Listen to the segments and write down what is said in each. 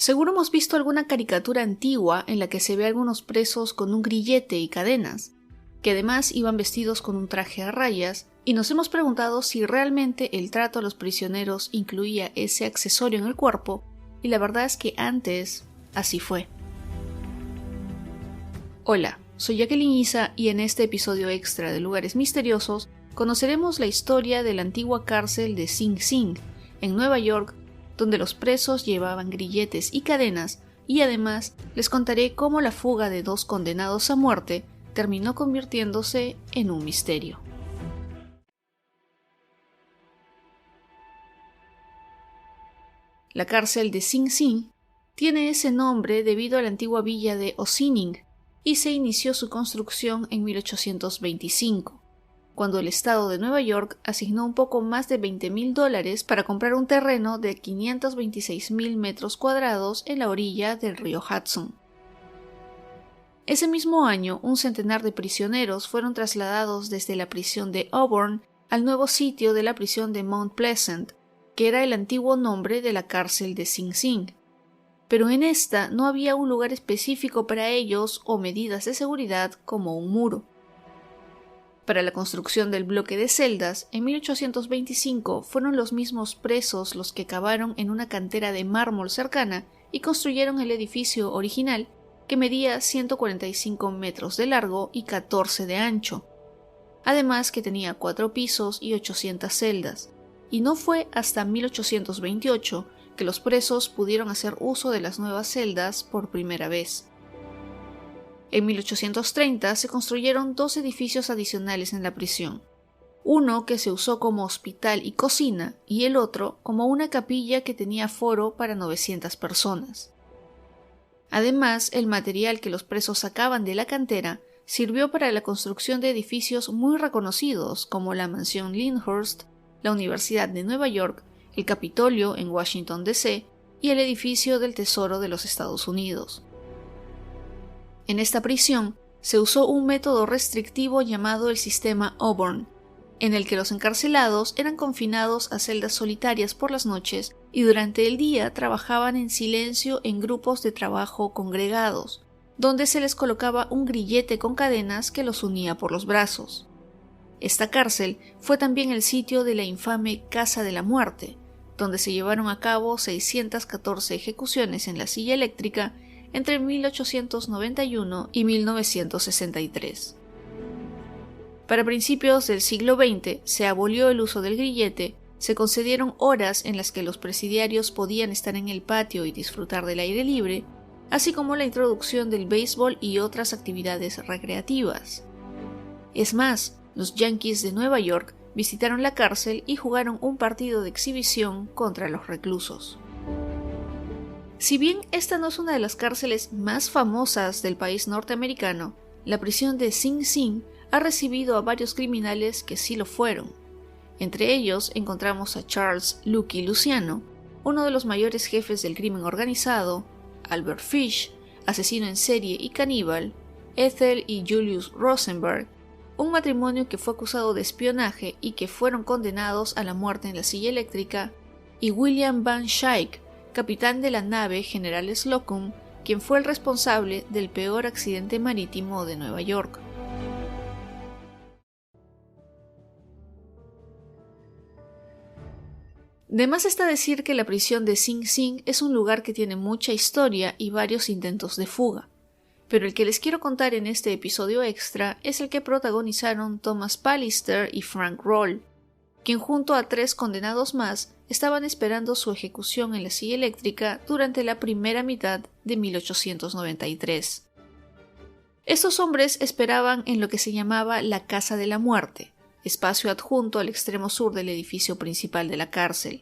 Seguro hemos visto alguna caricatura antigua en la que se ve a algunos presos con un grillete y cadenas, que además iban vestidos con un traje a rayas, y nos hemos preguntado si realmente el trato a los prisioneros incluía ese accesorio en el cuerpo, y la verdad es que antes así fue. Hola, soy Jacqueline Isa y en este episodio extra de Lugares Misteriosos conoceremos la historia de la antigua cárcel de Sing Sing, en Nueva York, donde los presos llevaban grilletes y cadenas, y además les contaré cómo la fuga de 2 condenados a muerte terminó convirtiéndose en un misterio. La cárcel de Sing Sing tiene ese nombre debido a la antigua villa de Ossining y se inició su construcción en 1825, cuando el estado de Nueva York asignó un poco más de $20,000 para comprar un terreno de 526,000 metros cuadrados en la orilla del río Hudson. Ese mismo año, un centenar de prisioneros fueron trasladados desde la prisión de Auburn al nuevo sitio de la prisión de Mount Pleasant, que era el antiguo nombre de la cárcel de Sing Sing. Pero en esta no había un lugar específico para ellos o medidas de seguridad como un muro. Para la construcción del bloque de celdas, en 1825 fueron los mismos presos los que cavaron en una cantera de mármol cercana y construyeron el edificio original, que medía 145 metros de largo y 14 de ancho. Además que tenía 4 pisos y 800 celdas, y no fue hasta 1828 que los presos pudieron hacer uso de las nuevas celdas por primera vez. En 1830 se construyeron 2 edificios adicionales en la prisión, uno que se usó como hospital y cocina y el otro como una capilla que tenía aforo para 900 personas. Además, el material que los presos sacaban de la cantera sirvió para la construcción de edificios muy reconocidos como la Mansión Lyndhurst, la Universidad de Nueva York, el Capitolio en Washington, D.C. y el edificio del Tesoro de los Estados Unidos. En esta prisión se usó un método restrictivo llamado el sistema Auburn, en el que los encarcelados eran confinados a celdas solitarias por las noches y durante el día trabajaban en silencio en grupos de trabajo congregados, donde se les colocaba un grillete con cadenas que los unía por los brazos. Esta cárcel fue también el sitio de la infame Casa de la Muerte, donde se llevaron a cabo 614 ejecuciones en la silla eléctrica entre 1891 y 1963. Para principios del siglo XX se abolió el uso del grillete, se concedieron horas en las que los presidiarios podían estar en el patio y disfrutar del aire libre, así como la introducción del béisbol y otras actividades recreativas. Es más, los Yankees de Nueva York visitaron la cárcel y jugaron un partido de exhibición contra los reclusos. Si bien esta no es una de las cárceles más famosas del país norteamericano, la prisión de Sing Sing ha recibido a varios criminales que sí lo fueron. Entre ellos encontramos a Charles Lucky Luciano, uno de los mayores jefes del crimen organizado, Albert Fish, asesino en serie y caníbal, Ethel y Julius Rosenberg, un matrimonio que fue acusado de espionaje y que fueron condenados a la muerte en la silla eléctrica, y William Van Schaik, capitán de la nave General Slocum, quien fue el responsable del peor accidente marítimo de Nueva York. De más está decir que la prisión de Sing Sing es un lugar que tiene mucha historia y varios intentos de fuga, pero el que les quiero contar en este episodio extra es el que protagonizaron Thomas Pallister y Frank Roll, quien junto a 3 condenados más estaban esperando su ejecución en la silla eléctrica durante la primera mitad de 1893. Estos hombres esperaban en lo que se llamaba la Casa de la Muerte, espacio adjunto al extremo sur del edificio principal de la cárcel.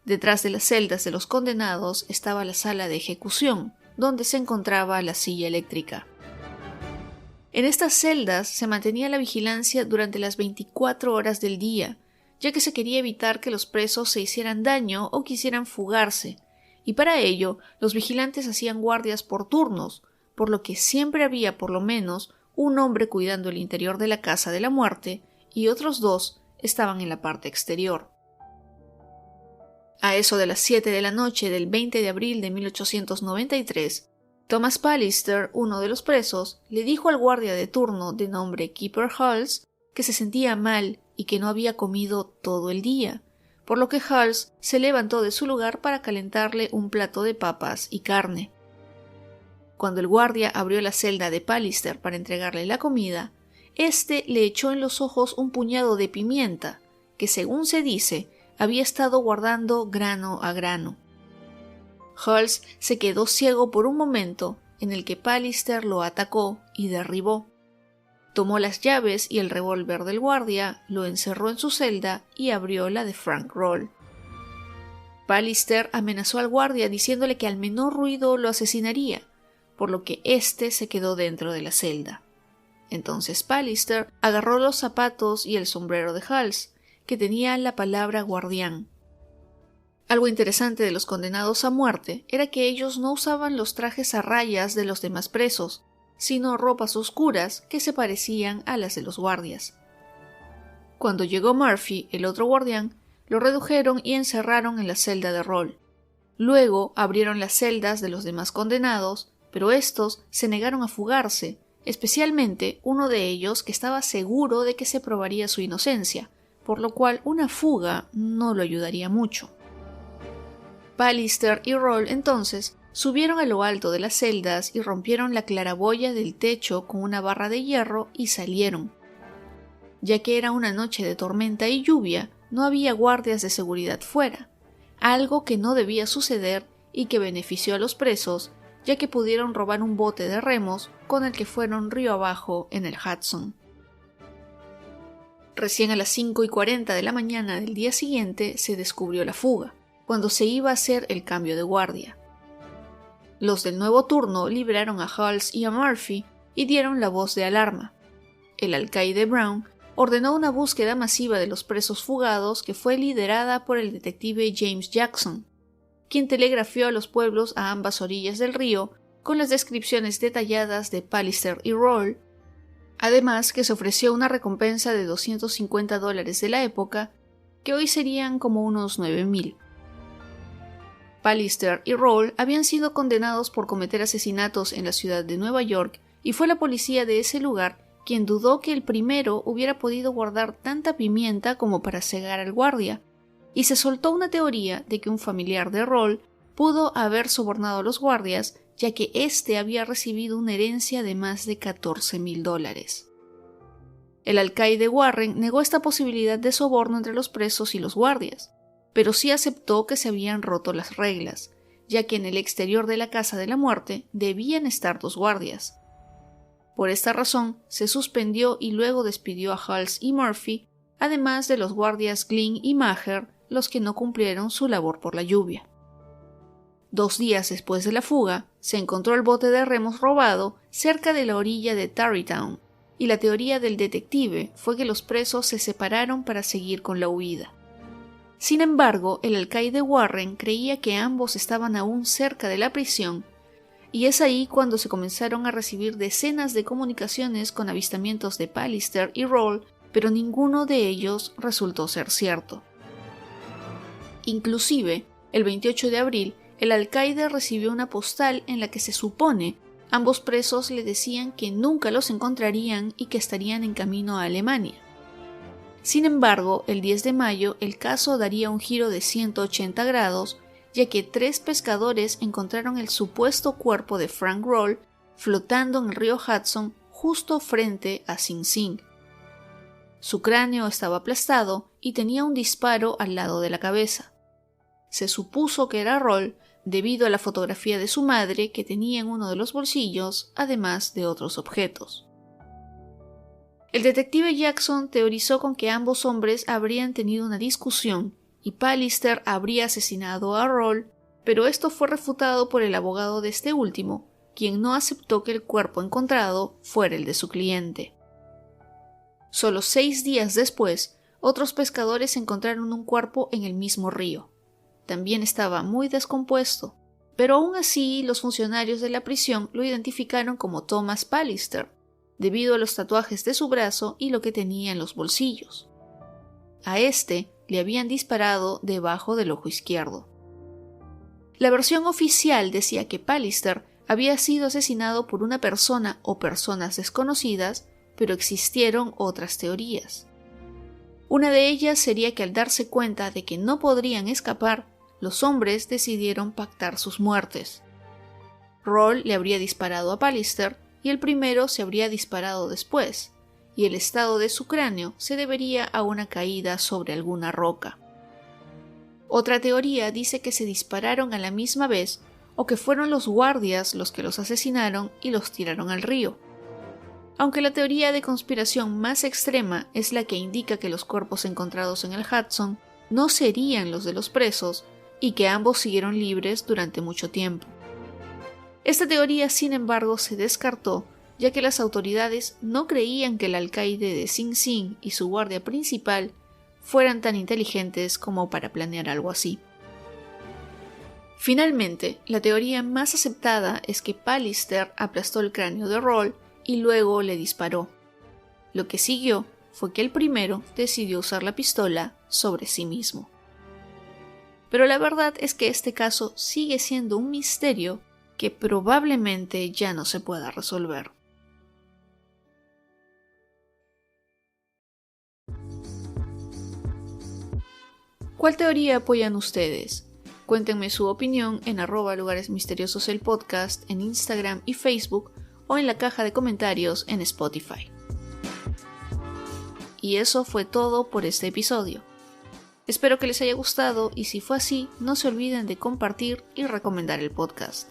Detrás de las celdas de los condenados estaba la sala de ejecución, donde se encontraba la silla eléctrica. En estas celdas se mantenía la vigilancia durante las 24 horas del día, ya que se quería evitar que los presos se hicieran daño o quisieran fugarse, y para ello los vigilantes hacían guardias por turnos, por lo que siempre había por lo menos un hombre cuidando el interior de la Casa de la Muerte y otros 2 estaban en la parte exterior. A eso de las 7 de la noche del 20 de abril de 1893, Thomas Pallister, uno de los presos, le dijo al guardia de turno de nombre Keeper Hulse que se sentía mal y que no había comido todo el día, por lo que Hulse se levantó de su lugar para calentarle un plato de papas y carne. Cuando el guardia abrió la celda de Pallister para entregarle la comida, éste le echó en los ojos un puñado de pimienta, que según se dice, había estado guardando grano a grano. Hulse se quedó ciego por un momento en el que Pallister lo atacó y derribó. Tomó las llaves y el revólver del guardia, lo encerró en su celda y abrió la de Frank Roll. Pallister amenazó al guardia diciéndole que al menor ruido lo asesinaría, por lo que éste se quedó dentro de la celda. Entonces Pallister agarró los zapatos y el sombrero de Hulse, que tenía la palabra guardián. Algo interesante de los condenados a muerte era que ellos no usaban los trajes a rayas de los demás presos, sino ropas oscuras que se parecían a las de los guardias. Cuando llegó Murphy, el otro guardián, lo redujeron y encerraron en la celda de Roll. Luego abrieron las celdas de los demás condenados, pero estos se negaron a fugarse, especialmente uno de ellos que estaba seguro de que se probaría su inocencia, por lo cual una fuga no lo ayudaría mucho. Pallister y Roll entonces subieron a lo alto de las celdas y rompieron la claraboya del techo con una barra de hierro y salieron. Ya que era una noche de tormenta y lluvia, no había guardias de seguridad fuera, algo que no debía suceder y que benefició a los presos, ya que pudieron robar un bote de remos con el que fueron río abajo en el Hudson. Recién a las 5:40 de la mañana del día siguiente se descubrió la fuga, cuando se iba a hacer el cambio de guardia. Los del nuevo turno liberaron a Hulse y a Murphy y dieron la voz de alarma. El alcaide Brown ordenó una búsqueda masiva de los presos fugados que fue liderada por el detective James Jackson, quien telegrafió a los pueblos a ambas orillas del río con las descripciones detalladas de Pallister y Roll, además que se ofreció una recompensa de $250 de la época, que hoy serían como unos 9,000. Pallister y Roll habían sido condenados por cometer asesinatos en la ciudad de Nueva York y fue la policía de ese lugar quien dudó que el primero hubiera podido guardar tanta pimienta como para cegar al guardia, y se soltó una teoría de que un familiar de Roll pudo haber sobornado a los guardias, ya que éste había recibido una herencia de más de $14,000. El alcaide Warren negó esta posibilidad de soborno entre los presos y los guardias, pero sí aceptó que se habían roto las reglas, ya que en el exterior de la casa de la muerte debían estar 2 guardias. Por esta razón, se suspendió y luego despidió a Hulse y Murphy, además de los guardias Glynn y Maher, los que no cumplieron su labor por la lluvia. 2 días después de la fuga, se encontró el bote de remos robado cerca de la orilla de Tarrytown, y la teoría del detective fue que los presos se separaron para seguir con la huida. Sin embargo, el alcaide Warren creía que ambos estaban aún cerca de la prisión, y es ahí cuando se comenzaron a recibir decenas de comunicaciones con avistamientos de Pallister y Roll, pero ninguno de ellos resultó ser cierto. Inclusive, el 28 de abril, el alcaide recibió una postal en la que se supone ambos presos le decían que nunca los encontrarían y que estarían en camino a Alemania. Sin embargo, el 10 de mayo el caso daría un giro de 180 grados, ya que 3 pescadores encontraron el supuesto cuerpo de Frank Roll flotando en el río Hudson justo frente a Sing Sing. Su cráneo estaba aplastado y tenía un disparo al lado de la cabeza. Se supuso que era Roll debido a la fotografía de su madre que tenía en uno de los bolsillos, además de otros objetos. El detective Jackson teorizó con que ambos hombres habrían tenido una discusión y Pallister habría asesinado a Roll, pero esto fue refutado por el abogado de este último, quien no aceptó que el cuerpo encontrado fuera el de su cliente. Solo 6 días después, otros pescadores encontraron un cuerpo en el mismo río. También estaba muy descompuesto, pero aún así los funcionarios de la prisión lo identificaron como Thomas Pallister, debido a los tatuajes de su brazo y lo que tenía en los bolsillos. A este le habían disparado debajo del ojo izquierdo. La versión oficial decía que Pallister había sido asesinado por una persona o personas desconocidas, pero existieron otras teorías. Una de ellas sería que al darse cuenta de que no podrían escapar, los hombres decidieron pactar sus muertes. Roll le habría disparado a Pallister y el primero se habría disparado después, y el estado de su cráneo se debería a una caída sobre alguna roca. Otra teoría dice que se dispararon a la misma vez o que fueron los guardias los que los asesinaron y los tiraron al río. Aunque la teoría de conspiración más extrema es la que indica que los cuerpos encontrados en el Hudson no serían los de los presos y que ambos siguieron libres durante mucho tiempo. Esta teoría, sin embargo, se descartó, ya que las autoridades no creían que el alcaide de Sing Sing y su guardia principal fueran tan inteligentes como para planear algo así. Finalmente, la teoría más aceptada es que Pallister aplastó el cráneo de Roll y luego le disparó. Lo que siguió fue que el primero decidió usar la pistola sobre sí mismo. Pero la verdad es que este caso sigue siendo un misterio que probablemente ya no se pueda resolver. ¿Cuál teoría apoyan ustedes? Cuéntenme su opinión en @lugaresmisteriosos el podcast en Instagram y Facebook o en la caja de comentarios en Spotify. Y eso fue todo por este episodio. Espero que les haya gustado y si fue así, no se olviden de compartir y recomendar el podcast.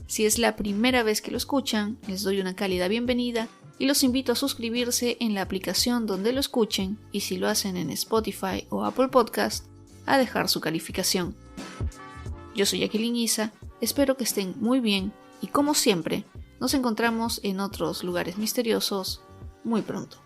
Si es la primera vez que lo escuchan, les doy una cálida bienvenida y los invito a suscribirse en la aplicación donde lo escuchen y si lo hacen en Spotify o Apple Podcast, a dejar su calificación. Yo soy Jacqueline Isa, espero que estén muy bien y como siempre, nos encontramos en otros lugares misteriosos muy pronto.